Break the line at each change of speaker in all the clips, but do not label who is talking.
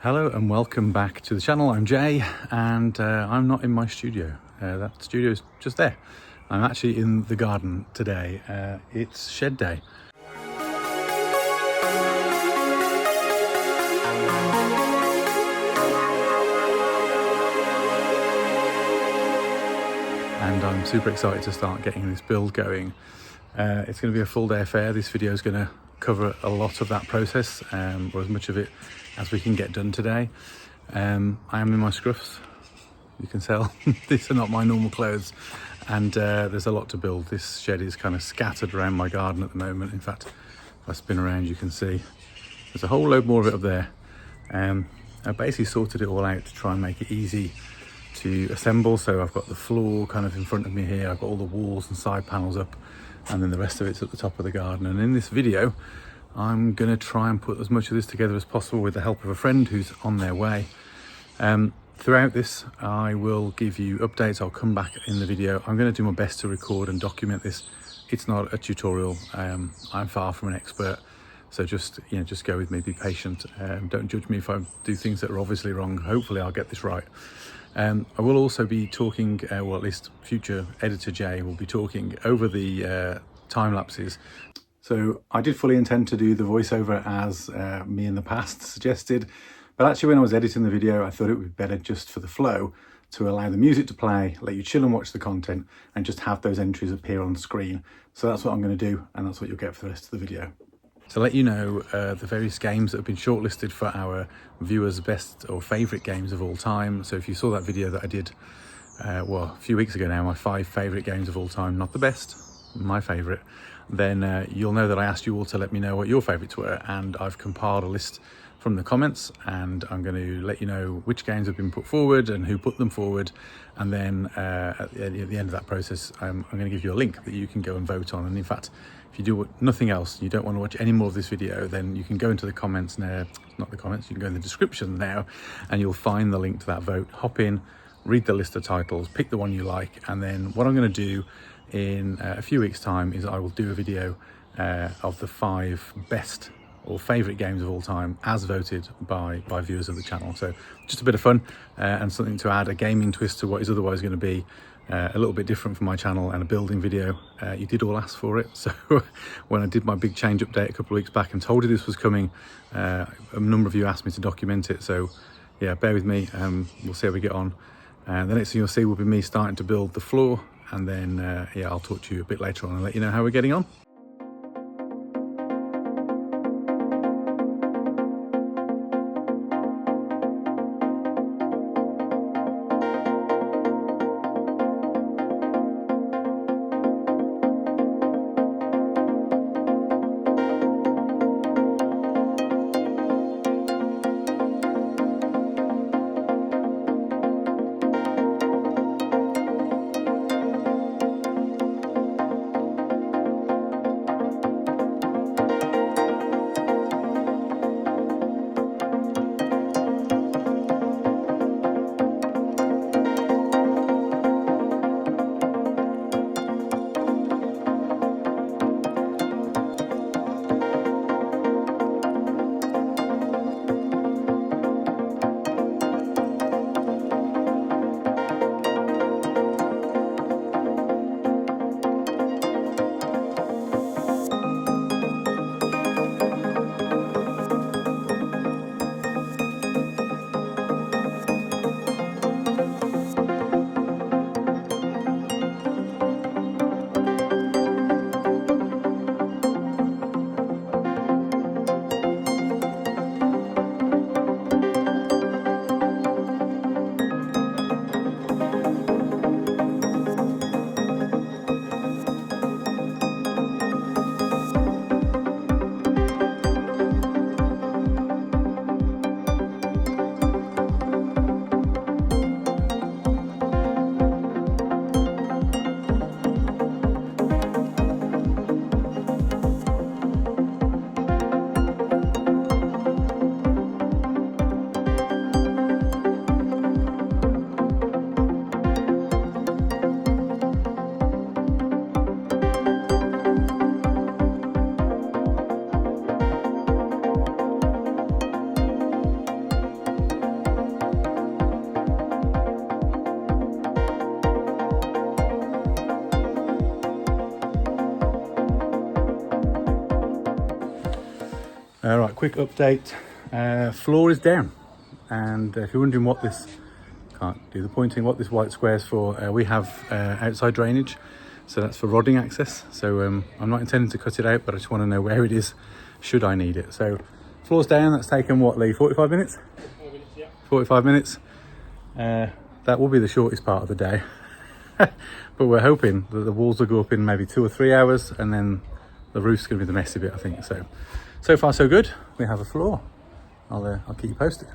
Hello and welcome back to the channel. I'm Jay and I'm not in my studio. That studio is just there. I'm actually in the garden today. It's shed day. And I'm super excited to start getting this build going. It's going to be a full day affair. This video is going to cover a lot of that process, or as much of it as we can get done today. I am in my scruffs. You can tell these are not my normal clothes, and there's a lot to build. This shed is kind of scattered around my garden at the moment. In fact, if I spin around you can see there's a whole load more of it up there. I basically sorted it all out to try and make it easy to assemble. So I've got the floor kind of in front of me here, I've got all the walls and side panels up, and then the rest of it's at the top of the garden. And in this video I'm going to try and put as much of this together as possible with the help of a friend who's on their way. Throughout this I will give you updates. I'll come back in the video. I'm going to do my best to record and document this. It's not a tutorial. I'm far from an expert, so just go with me, be patient. Don't judge me if I do things that are obviously wrong. Hopefully I'll get this right. I will also be talking, well, at least future editor Jay will be talking over the time lapses. So I did fully intend to do the voiceover as me in the past suggested, but actually when I was editing the video I thought it would be better just for the flow to allow the music to play, let you chill and watch the content, and just have those entries appear on screen. So that's what I'm going to do, and that's what you'll get for the rest of the video. To let you know the various games that have been shortlisted for our viewers' best or favourite games of all time. So if you saw that video that I did, well, a few weeks ago now, my 5 favourite games of all time, not the best, my favourite, then you'll know that I asked you all to let me know what your favourites were, and I've compiled a list from the comments, and I'm going to let you know which games have been put forward and who put them forward. And then at the end of that process, I'm going to give you a link that you can go and vote on. And in fact, if you do nothing else, you don't want to watch any more of this video, then you can go into the comments now, not the comments, you can go in the description now, and you'll find the link to that vote. Hop in, read the list of titles, pick the one you like, and then what I'm going to do in a few weeks' time is I will do a video of the 5 best or favourite games of all time as voted by viewers of the channel. So just a bit of fun and something to add a gaming twist to what is otherwise going to be a little bit different for my channel and a building video. You did all ask for it, so when I did my big change update a couple of weeks back and told you this was coming, a number of you asked me to document it. So yeah, bear with me, we'll see how we get on. The next thing you'll see will be me starting to build the floor, and then yeah, I'll talk to you a bit later on and let you know how we're getting on. Right, quick update. Floor is down, and if you're wondering what this, can't do the pointing, what this white square is for, we have outside drainage, so that's for rodding access. So I'm not intending to cut it out, but I just want to know where it is should I need it. So floor's down. That's taken what, Lee, 45 minutes? 45 minutes, yeah. 45 minutes. That will be the shortest part of the day. But we're hoping that the walls will go up in maybe 2 or 3 hours, and then the roof's going to be the messy bit, I think. So far so good. We have a floor. I'll keep you posted.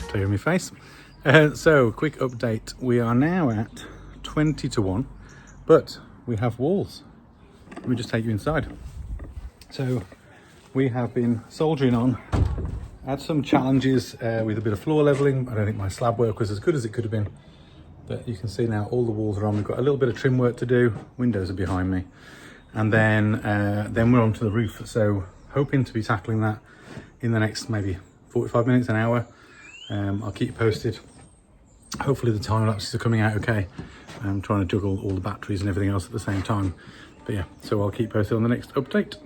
Clear in my face. So quick update, we are now at 20 to 1, but we have walls. Let me just take you inside. So we have been soldiering on, had some challenges with a bit of floor leveling. I don't think my slab work was as good as it could have been, but you can see now all the walls are on. We've got a little bit of trim work to do. Windows are behind me. and then we're on to the roof. So hoping to be tackling that in the next maybe 45 minutes, an hour. I'll keep you posted. Hopefully the time lapses are coming out okay. I'm trying to juggle all the batteries and everything else at the same time. But yeah, so I'll keep posted on the next update.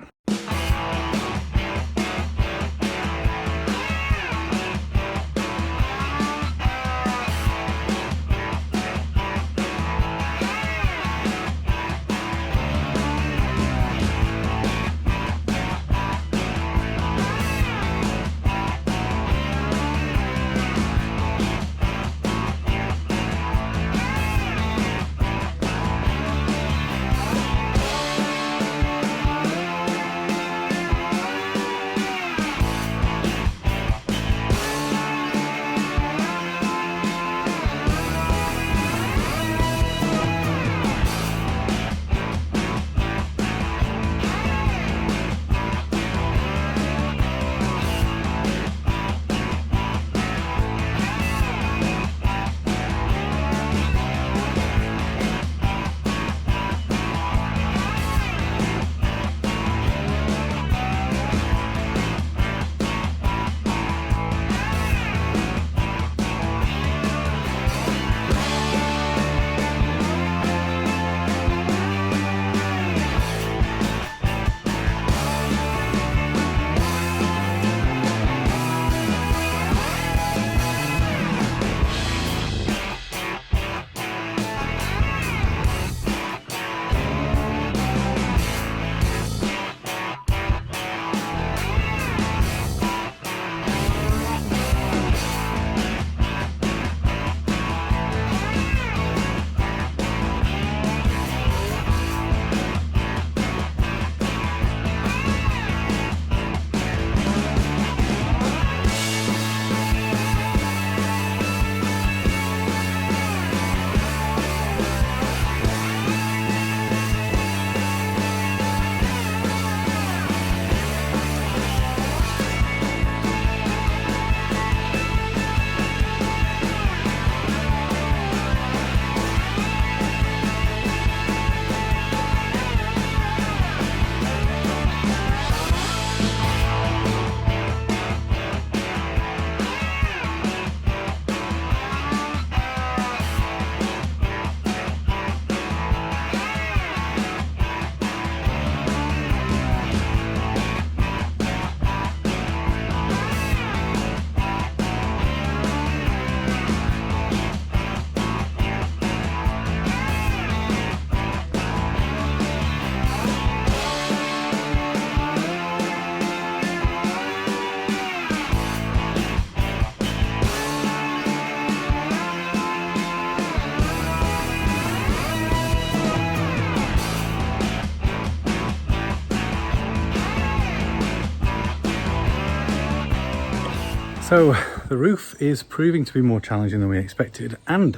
So the roof is proving to be more challenging than we expected, and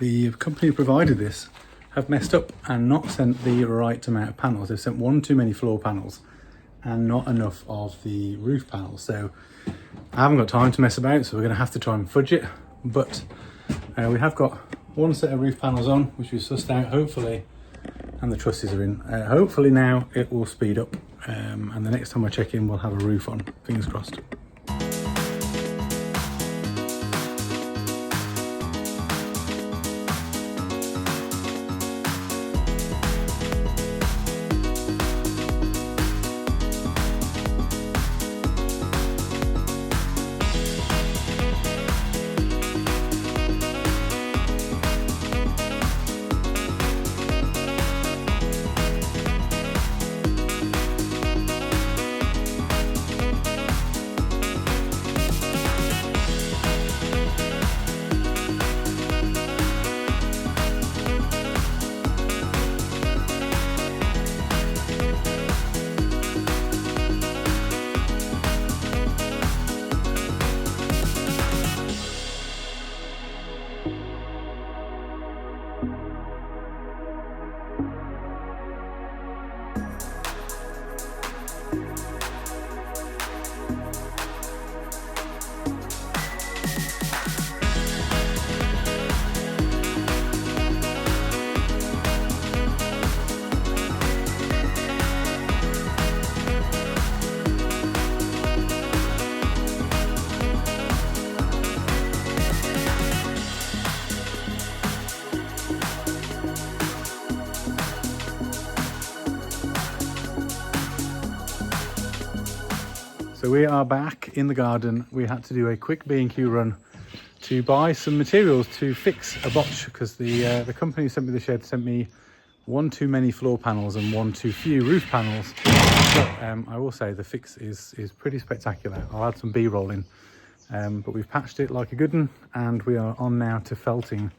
the company who provided this have messed up and not sent the right amount of panels. They've sent one too many floor panels and not enough of the roof panels. So I haven't got time to mess about, so we're going to have to try and fudge it. But we have got one set of roof panels on, which we sussed out, hopefully, and the trusses are in. Hopefully now it will speed up, and the next time I check in, we'll have a roof on. Fingers crossed. So we are back in the garden. We had to do a quick B&Q run to buy some materials to fix a botch, because the company who sent me the shed sent me one too many floor panels and one too few roof panels. But I will say the fix is pretty spectacular. I'll add some B-roll in, but we've patched it like a good one, and we are on now to felting.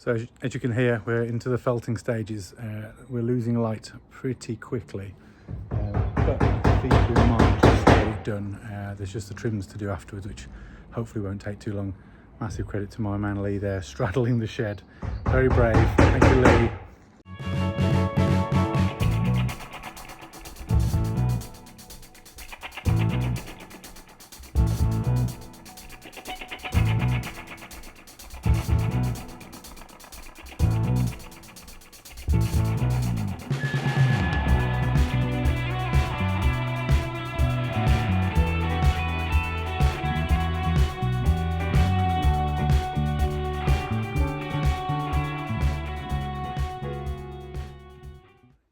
So as you can hear, we're into the felting stages. We're losing light pretty quickly, but please bear in mind, just to get it done, there's just the trims to do afterwards, which hopefully won't take too long. Massive credit to my man Lee there, straddling the shed. Very brave. Thank you, Lee.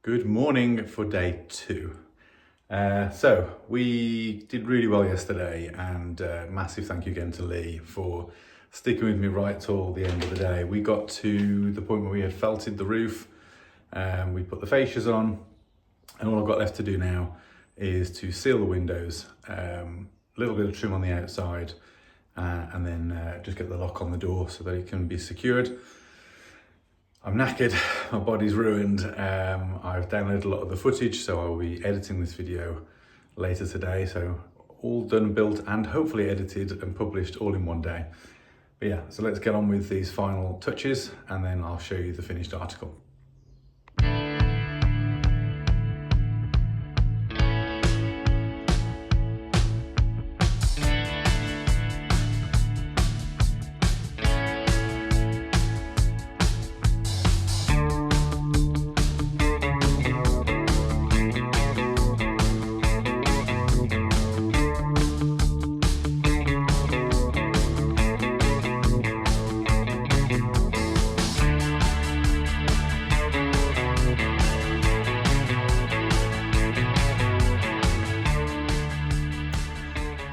Good morning for day 2. So we did really well yesterday, and massive thank you again to Lee for sticking with me right till the end of the day. We got to the point where we had felted the roof, we put the fascias on, and all I've got left to do now is to seal the windows, a little bit of trim on the outside, and then just get the lock on the door so that it can be secured. I'm knackered, my body's ruined. I've downloaded a lot of the footage, so I'll be editing this video later today. So all done, built, and hopefully edited and published all in one day. But yeah, so let's get on with these final touches, and then I'll show you the finished article.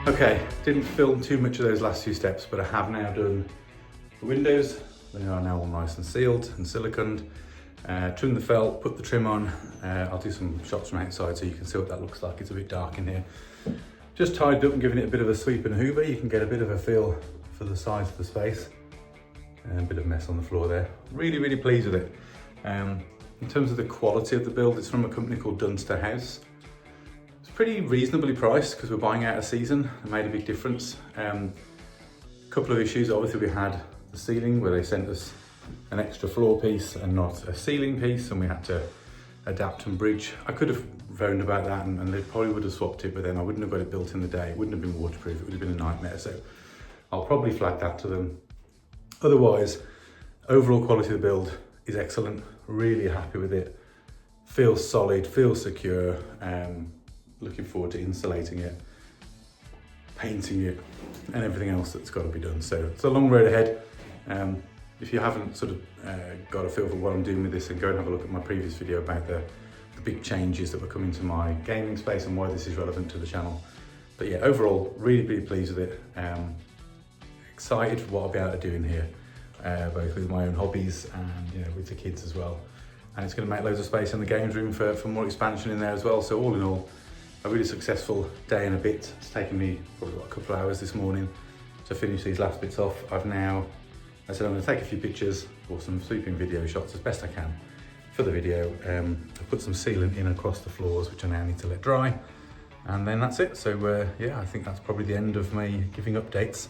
Okay, didn't film too much of those last few steps, but I have now done the windows. They are now all nice and sealed and siliconed. Trimmed the felt, put the trim on. I'll do some shots from outside so you can see what that looks like. It's a bit dark in here. Just tidied up and given it a bit of a sweep and hoover. You can get a bit of a feel for the size of the space. And a bit of mess on the floor there. Really, really pleased with it. In terms of the quality of the build, it's from a company called Dunster House. It's pretty reasonably priced because we're buying out a season. It made a big difference. A couple of issues. Obviously we had the ceiling where they sent us an extra floor piece and not a ceiling piece, and we had to adapt and bridge. I could have phoned about that and they probably would have swapped it, but then I wouldn't have got it built in the day. It wouldn't have been waterproof. It would have been a nightmare. So I'll probably flag that to them. Otherwise, overall quality of the build is excellent. Really happy with it. Feels solid, feels secure. Looking forward to insulating it, painting it, and everything else that's got to be done. So it's a long road ahead. If you haven't sort of got a feel for what I'm doing with this, then go and have a look at my previous video about the big changes that were coming to my gaming space and why this is relevant to the channel. But yeah, overall, really pleased with it. Excited for what I'll be able to do in here, both with my own hobbies and with the kids as well. And it's going to make loads of space in the games room for more expansion in there as well. So all in all, a really successful day and a bit. It's taken me probably a couple of hours this morning to finish these last bits off. I said I'm going to take a few pictures or some sweeping video shots as best I can for the video. I've put some sealant in across the floors, which I now need to let dry. And then that's it. So yeah, I think that's probably the end of me giving updates,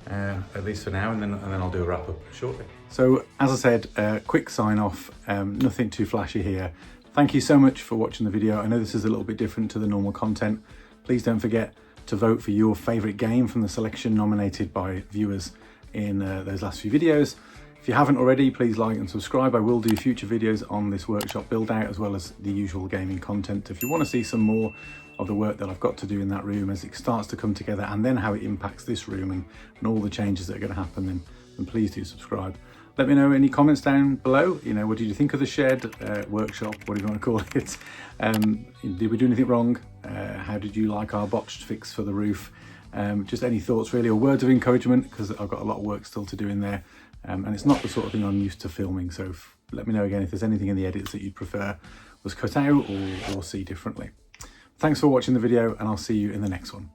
at least for now, and then I'll do a wrap up shortly. So as I said, quick sign off, nothing too flashy here. Thank you so much for watching the video. I know this is a little bit different to the normal content. Please don't forget to vote for your favorite game from the selection nominated by viewers in those last few videos. If you haven't already, please like and subscribe. I will do future videos on this workshop build out, as well as the usual gaming content. If you want to see some more of the work that I've got to do in that room as it starts to come together, and then how it impacts this room and all the changes that are going to happen, then please do subscribe. Let me know any comments down below. What did you think of the shed workshop, whatever you want to call it? Did we do anything wrong? How did you like our botched fix for the roof? Just any thoughts really, or words of encouragement, because I've got a lot of work still to do in there. And it's not the sort of thing I'm used to filming. So let me know again if there's anything in the edits that you'd prefer was cut out or see differently. Thanks for watching the video, and I'll see you in the next one.